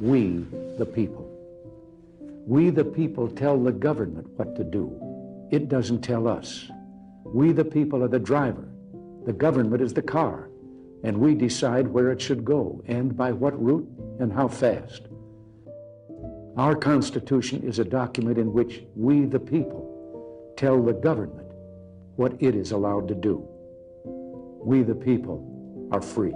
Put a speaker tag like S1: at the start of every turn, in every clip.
S1: We, the people. We, the people, tell the government what to do. It doesn't tell us. We, the people, are the driver. The government is the car, and we decide where it should go and by what route and how fast. Our Constitution is a document in which we, the people, tell the government what it is allowed to do. We, the people, are free.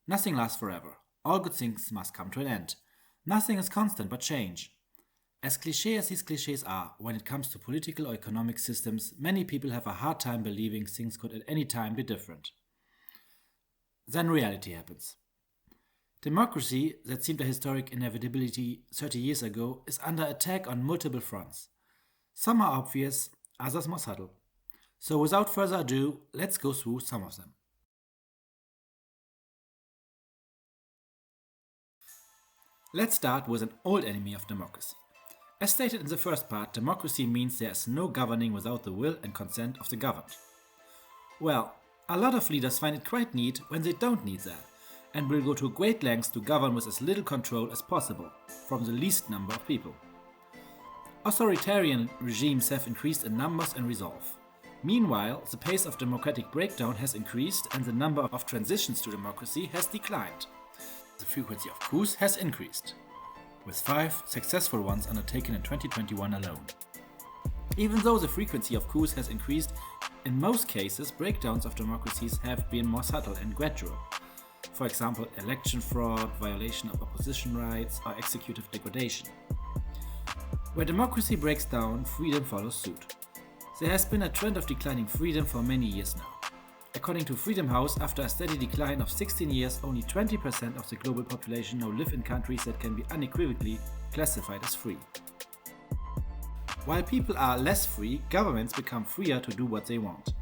S2: Nothing lasts forever. All good things must come to an end. Nothing is constant but change. As cliché as these clichés are, when it comes to political or economic systems, many people have a hard time believing things could at any time be different. Then reality happens. Democracy, that seemed a historic inevitability 30 years ago, is under attack on multiple fronts. Some are obvious, others more subtle. So without further ado, let's go through some of them. Let's start with an old enemy of democracy. As stated in the first part, democracy means there is no governing without the will and consent of the governed. Well, a lot of leaders find it quite neat when they don't need that, and will go to great lengths to govern with as little control as possible, from the least number of people. Authoritarian regimes have increased in numbers and resolve. Meanwhile, the pace of democratic breakdown has increased and the number of transitions to democracy has declined. The frequency of coups has increased, with 5 successful ones undertaken in 2021 alone. Even though the frequency of coups has increased, in most cases breakdowns of democracies have been more subtle and gradual. For example, election fraud, violation of opposition rights, or executive degradation. Where democracy breaks down, freedom follows suit. There has been a trend of declining freedom for many years now. According to Freedom House, after a steady decline of 16 years, only 20% of the global population now live in countries that can be unequivocally classified as free. While people are less free, governments become freer to do what they want.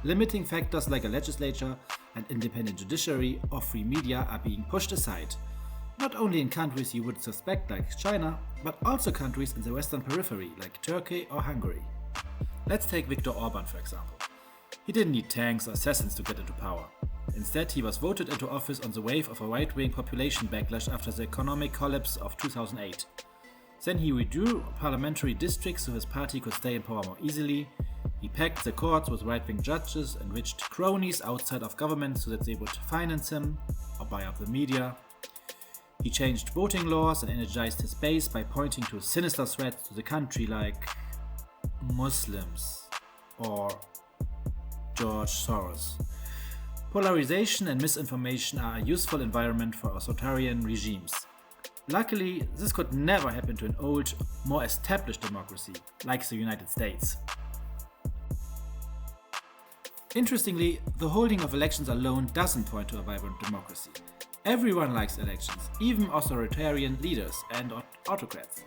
S2: Limiting factors like a legislature, an independent judiciary, or free media are being pushed aside, not only in countries you would suspect like China, but also countries in the western periphery like Turkey or Hungary. Let's take Viktor Orban for example. He didn't need tanks or assassins to get into power. Instead, he was voted into office on the wave of a right-wing population backlash after the economic collapse of 2008. Then he withdrew parliamentary districts so his party could stay in power more easily. He packed the courts with right-wing judges, enriched cronies outside of government so that they would finance him or buy up the media. He changed voting laws and energized his base by pointing to sinister threats to the country like Muslims or George Soros. Polarization and misinformation are a useful environment for authoritarian regimes. Luckily, this could never happen to an old, more established democracy, like the United States. Interestingly, the holding of elections alone doesn't point to a vibrant democracy. Everyone likes elections, even authoritarian leaders and autocrats.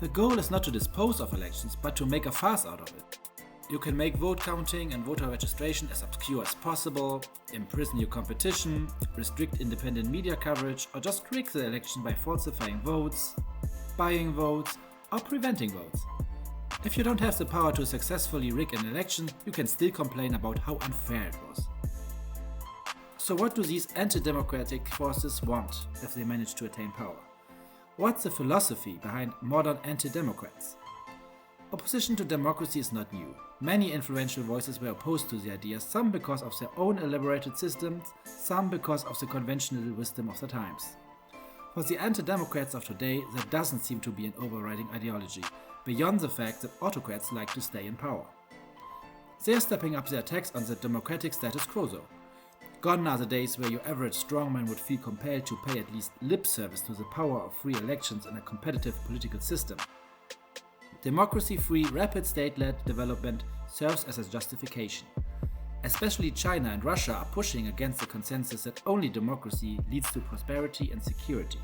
S2: The goal is not to dispose of elections, but to make a farce out of it. You can make vote counting and voter registration as obscure as possible, imprison your competition, restrict independent media coverage, or just rig the election by falsifying votes, buying votes, or preventing votes. If you don't have the power to successfully rig an election, you can still complain about how unfair it was. So what do these anti-democratic forces want if they manage to attain power? What's the philosophy behind modern anti-democrats? Opposition to democracy is not new. Many influential voices were opposed to the idea, some because of their own elaborated systems, some because of the conventional wisdom of the times. For the anti-democrats of today, there doesn't seem to be an overriding ideology, beyond the fact that autocrats like to stay in power. They are stepping up their attacks on the democratic status quo though. Gone are the days where your average strongman would feel compelled to pay at least lip service to the power of free elections in a competitive political system. Democracy-free, rapid state-led development serves as a justification. Especially China and Russia are pushing against the consensus that only democracy leads to prosperity and security.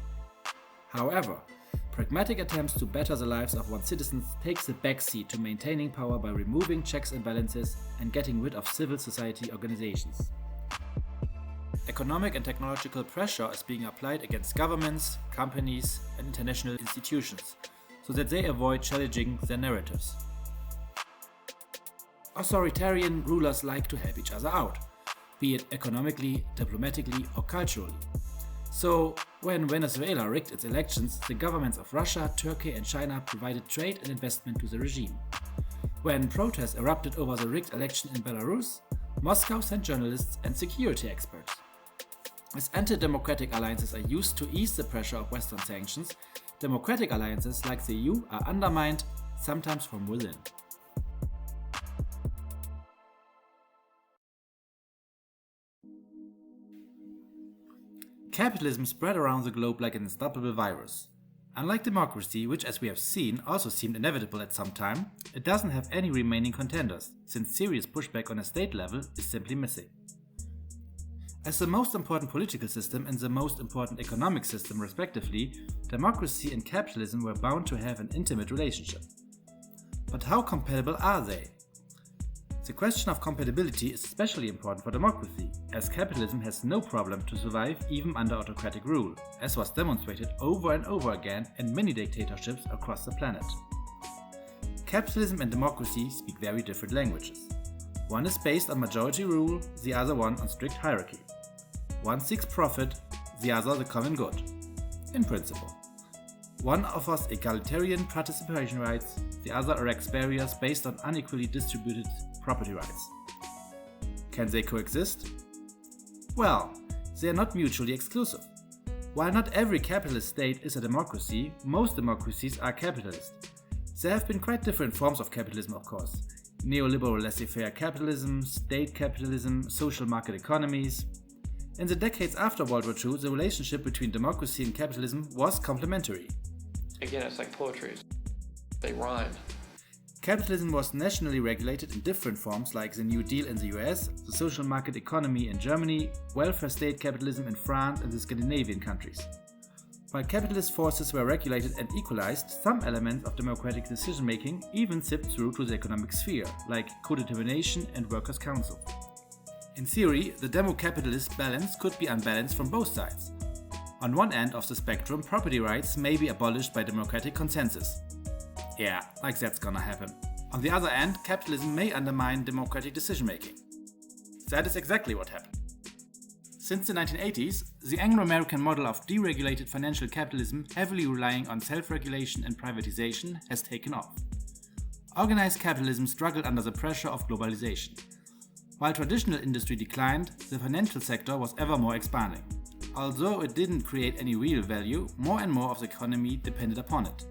S2: However, pragmatic attempts to better the lives of one's citizens takes a backseat to maintaining power by removing checks and balances and getting rid of civil society organizations. Economic and technological pressure is being applied against governments, companies, and international institutions, so that they avoid challenging their narratives. Authoritarian rulers like to help each other out, be it economically, diplomatically, or culturally. So, when Venezuela rigged its elections, the governments of Russia, Turkey, and China provided trade and investment to the regime. When protests erupted over the rigged election in Belarus, Moscow sent journalists and security experts. As anti-democratic alliances are used to ease the pressure of Western sanctions, democratic alliances like the EU are undermined, sometimes from within. Capitalism spread around the globe like an unstoppable virus. Unlike democracy, which as we have seen also seemed inevitable at some time, it doesn't have any remaining contenders, since serious pushback on a state level is simply missing. As the most important political system and the most important economic system respectively, democracy and capitalism were bound to have an intimate relationship. But how compatible are they? The question of compatibility is especially important for democracy, as capitalism has no problem to survive even under autocratic rule, as was demonstrated over and over again in many dictatorships across the planet. Capitalism and democracy speak very different languages. One is based on majority rule, the other one on strict hierarchy. One seeks profit, the other the common good. In principle. One offers egalitarian participation rights, the other erects barriers based on unequally distributed property rights. Can they coexist? Well, they are not mutually exclusive. While not every capitalist state is a democracy, most democracies are capitalist. There have been quite different forms of capitalism, of course. Neoliberal laissez-faire capitalism, state capitalism, social market economies. In the decades after World War II, the relationship between democracy and capitalism was complementary.
S3: Again, it's like poetry. They rhyme.
S2: Capitalism was nationally regulated in different forms like the New Deal in the US, the social market economy in Germany, welfare state capitalism in France and the Scandinavian countries. While capitalist forces were regulated and equalized, some elements of democratic decision-making even sipped through to the economic sphere, like co-determination and workers' council. In theory, the demo-capitalist balance could be unbalanced from both sides. On one end of the spectrum, property rights may be abolished by democratic consensus. Yeah, like that's gonna happen. On the other end, capitalism may undermine democratic decision-making. That is exactly what happened. Since the 1980s, the Anglo-American model of deregulated financial capitalism, heavily relying on self-regulation and privatization, has taken off. Organized capitalism struggled under the pressure of globalization. While traditional industry declined, the financial sector was ever more expanding. Although it didn't create any real value, more and more of the economy depended upon it.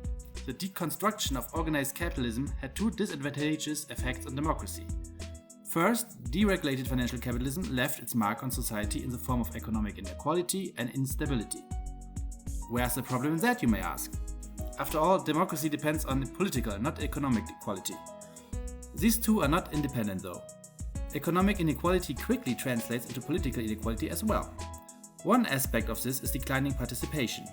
S2: The deconstruction of organized capitalism had two disadvantageous effects on democracy. First, deregulated financial capitalism left its mark on society in the form of economic inequality and instability. Where's the problem in that, you may ask? After all, democracy depends on political, not economic equality. These two are not independent though. Economic inequality quickly translates into political inequality as well. One aspect of this is declining participation.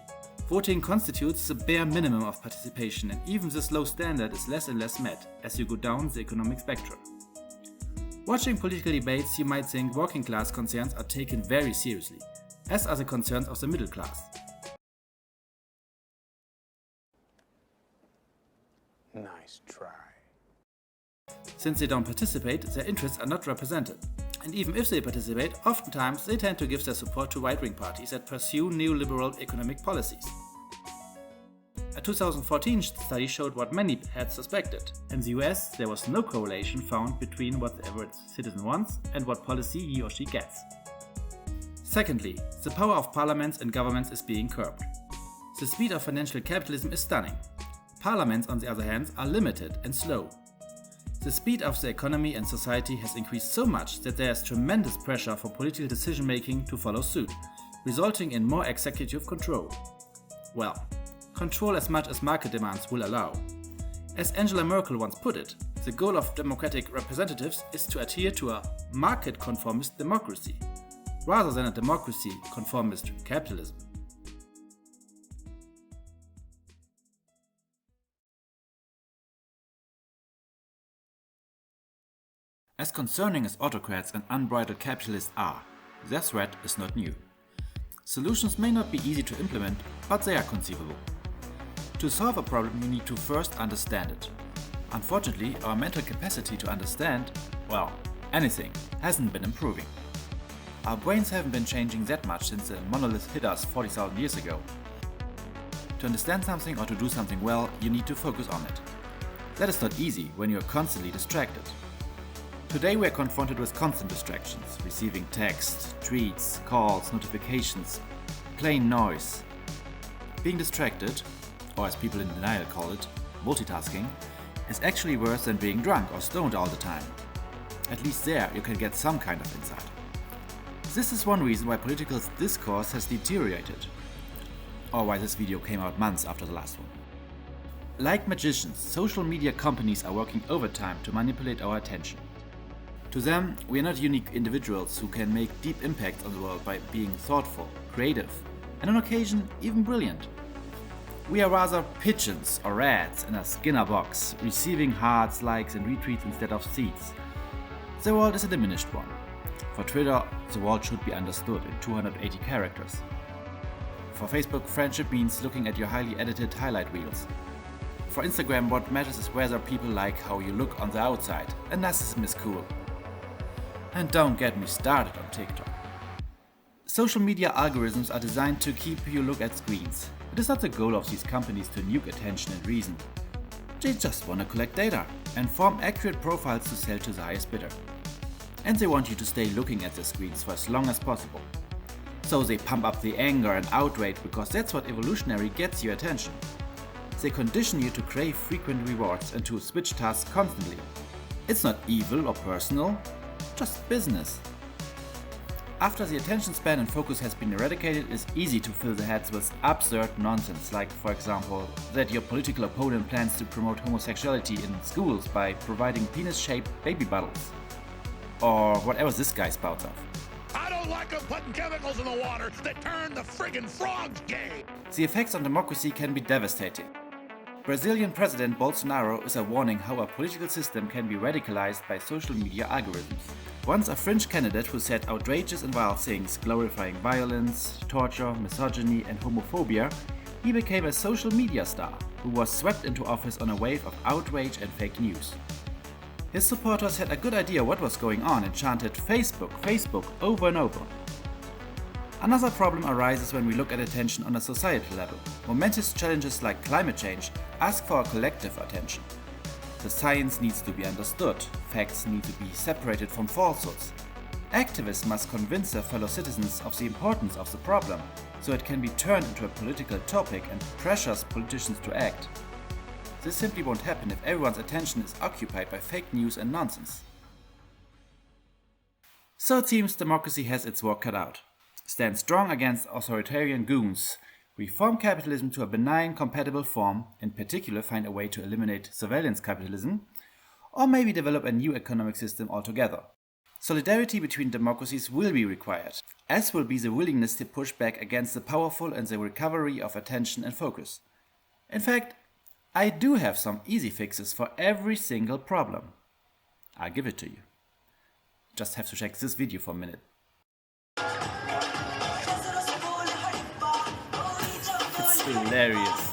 S2: Voting constitutes the bare minimum of participation, and even this low standard is less and less met as you go down the economic spectrum. Watching political debates, you might think working class concerns are taken very seriously, as are the concerns of the middle class.
S4: Nice try.
S2: Since they don't participate, their interests are not represented. And even if they participate, oftentimes they tend to give their support to right-wing parties that pursue neoliberal economic policies. A 2014 study showed what many had suspected. In the US, there was no correlation found between what the average citizen wants and what policy he or she gets. Secondly, the power of parliaments and governments is being curbed. The speed of financial capitalism is stunning. Parliaments, on the other hand, are limited and slow. The speed of the economy and society has increased so much that there is tremendous pressure for political decision-making to follow suit, resulting in more executive control. Well, control as much as market demands will allow. As Angela Merkel once put it, the goal of democratic representatives is to adhere to a market-conformist democracy, rather than a democracy-conformist capitalism. As concerning as autocrats and unbridled capitalists are, their threat is not new. Solutions may not be easy to implement, but they are conceivable. To solve a problem, you need to first understand it. Unfortunately, our mental capacity to understand, well, anything, hasn't been improving. Our brains haven't been changing that much since the monolith hit us 40,000 years ago. To understand something or to do something well, you need to focus on it. That is not easy when you are constantly distracted. Today we are confronted with constant distractions, receiving text, tweets, calls, notifications, plain noise. Being distracted, or as people in denial call it, multitasking, is actually worse than being drunk or stoned all the time. At least there you can get some kind of insight. This is one reason why political discourse has deteriorated, or why this video came out months after the last one. Like magicians, social media companies are working overtime to manipulate our attention. To them, we are not unique individuals who can make deep impacts on the world by being thoughtful, creative, and on occasion even brilliant. We are rather pigeons or rats in a Skinner box, receiving hearts, likes and retweets instead of seeds. The world is a diminished one. For Twitter, the world should be understood in 280 characters. For Facebook, friendship means looking at your highly edited highlight reels. For Instagram, what matters is whether people like how you look on the outside, and narcissism is cool. And don't get me started on TikTok. Social media algorithms are designed to keep you look at screens. It is not the goal of these companies to nuke attention and reason. They just want to collect data and form accurate profiles to sell to the highest bidder. And they want you to stay looking at the screens for as long as possible. So they pump up the anger and outrage because that's what evolutionary gets your attention. They condition you to crave frequent rewards and to switch tasks constantly. It's not evil or personal, just business. After the attention span and focus has been eradicated, it's easy to fill the heads with absurd nonsense, like, for example, that your political opponent plans to promote homosexuality in schools by providing penis-shaped baby bottles. Or whatever this guy spouts off.
S5: I don't like them putting chemicals in the water that turn the friggin' frogs gay!
S2: The effects on democracy can be devastating. Brazilian President Bolsonaro is a warning how a political system can be radicalized by social media algorithms. Once a fringe candidate who said outrageous and vile things glorifying violence, torture, misogyny and homophobia, he became a social media star who was swept into office on a wave of outrage and fake news. His supporters had a good idea what was going on and chanted "Facebook, Facebook" over and over. Another problem arises when we look at attention on a societal level. Momentous challenges like climate change ask for a collective attention. The science needs to be understood, facts need to be separated from falsehoods. Activists must convince their fellow citizens of the importance of the problem, so it can be turned into a political topic and pressures politicians to act. This simply won't happen if everyone's attention is occupied by fake news and nonsense. So it seems democracy has its work cut out. Stand strong against authoritarian goons, reform capitalism to a benign, compatible form, in particular find a way to eliminate surveillance capitalism, or maybe develop a new economic system altogether. Solidarity between democracies will be required, as will be the willingness to push back against the powerful and the recovery of attention and focus. In fact, I do have some easy fixes for every single problem. I'll give it to you. Just have to check this video for a minute. It's hilarious.